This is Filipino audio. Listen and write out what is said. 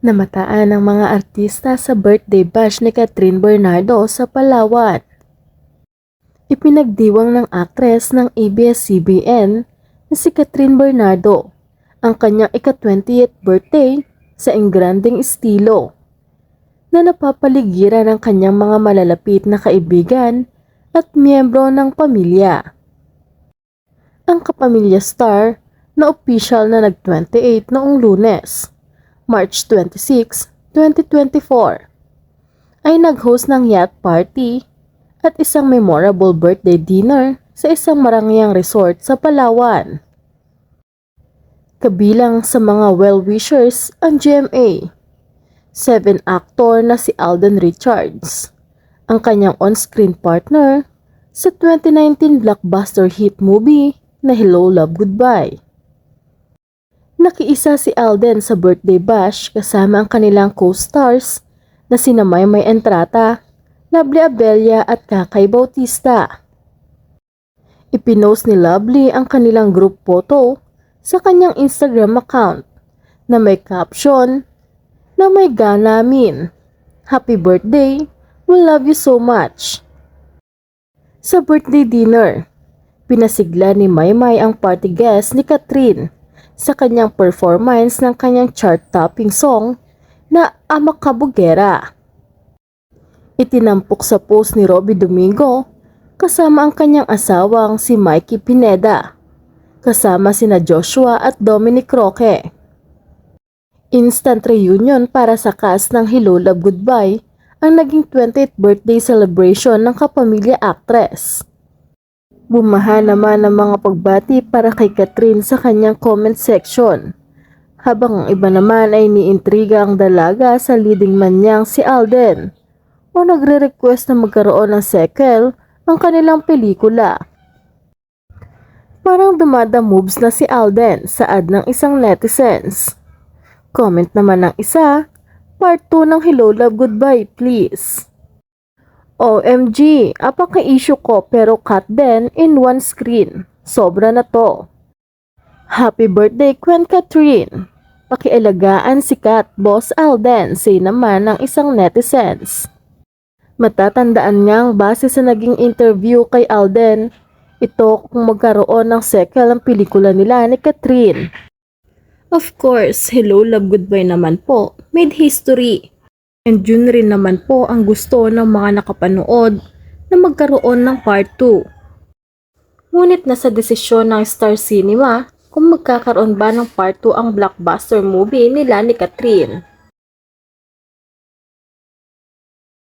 Namataan ng mga artista sa birthday bash ni Catherine Bernardo sa Palawan. Ipinagdiwang ng aktres ng ABS-CBN na si Catherine Bernardo ang kanyang ika-20th birthday sa engranding estilo na napapaligiran ng kanyang mga malalapit na kaibigan at miyembro ng pamilya. Ang kapamilya star na opisyal na nag-28 noong Lunes, March 26, 2024, ay nag-host ng yacht party at isang memorable birthday dinner sa isang marangyang resort sa Palawan. Kabilang sa mga well-wishers ang GMA, 7 actor na si Alden Richards, ang kanyang on-screen partner sa 2019 blockbuster hit movie na Hello Love Goodbye. Nakiisa si Alden sa birthday bash kasama ang kanilang co-stars na sina Maymay Entrata, Lovely Abella at Kakay Bautista. Ipinost ni Lovely ang kanilang group photo sa kanyang Instagram account na may caption na may ganamin, "Happy birthday, we love you so much." Sa birthday dinner, pinasigla ni Maymay ang party guest ni Catherine sa kanyang performance ng kanyang chart-topping song na Ama Kabugera. Itinampok sa post ni Robby Domingo kasama ang kanyang asawang si Mikey Pineda, kasama sina Joshua at Dominic Roque. Instant reunion para sa cast ng Hello Love Goodbye ang naging 20th birthday celebration ng kapamilya actress. Bumaha naman ang mga pagbati para kay Catherine sa kanyang comment section, habang ang iba naman ay niintriga ang dalaga sa leading man niyang si Alden o nagre-request na magkaroon ng sequel ang kanilang pelikula. Parang dumada moves na si Alden sa ad ng isang netizens. Comment naman ng isa, "Part 2 ng Hello Love Goodbye please." OMG, apaka-issue ko pero cut din in one screen. Sobra na to. Happy birthday, Queen Catherine. Pakialagaan si Kat, Boss Alden, say naman ng isang netizens. Matatandaan ngang base sa naging interview kay Alden, ito kung magkaroon ng sequel ang pelikula nila ni Catherine. Of course, Hello Love Goodbye naman po, made history. And yun rin naman po ang gusto ng mga nakapanood na magkaroon ng part 2. Ngunit nasa desisyon ng Star Cinema kung magkakaroon ba ng part 2 ang blockbuster movie nila ni Catherine.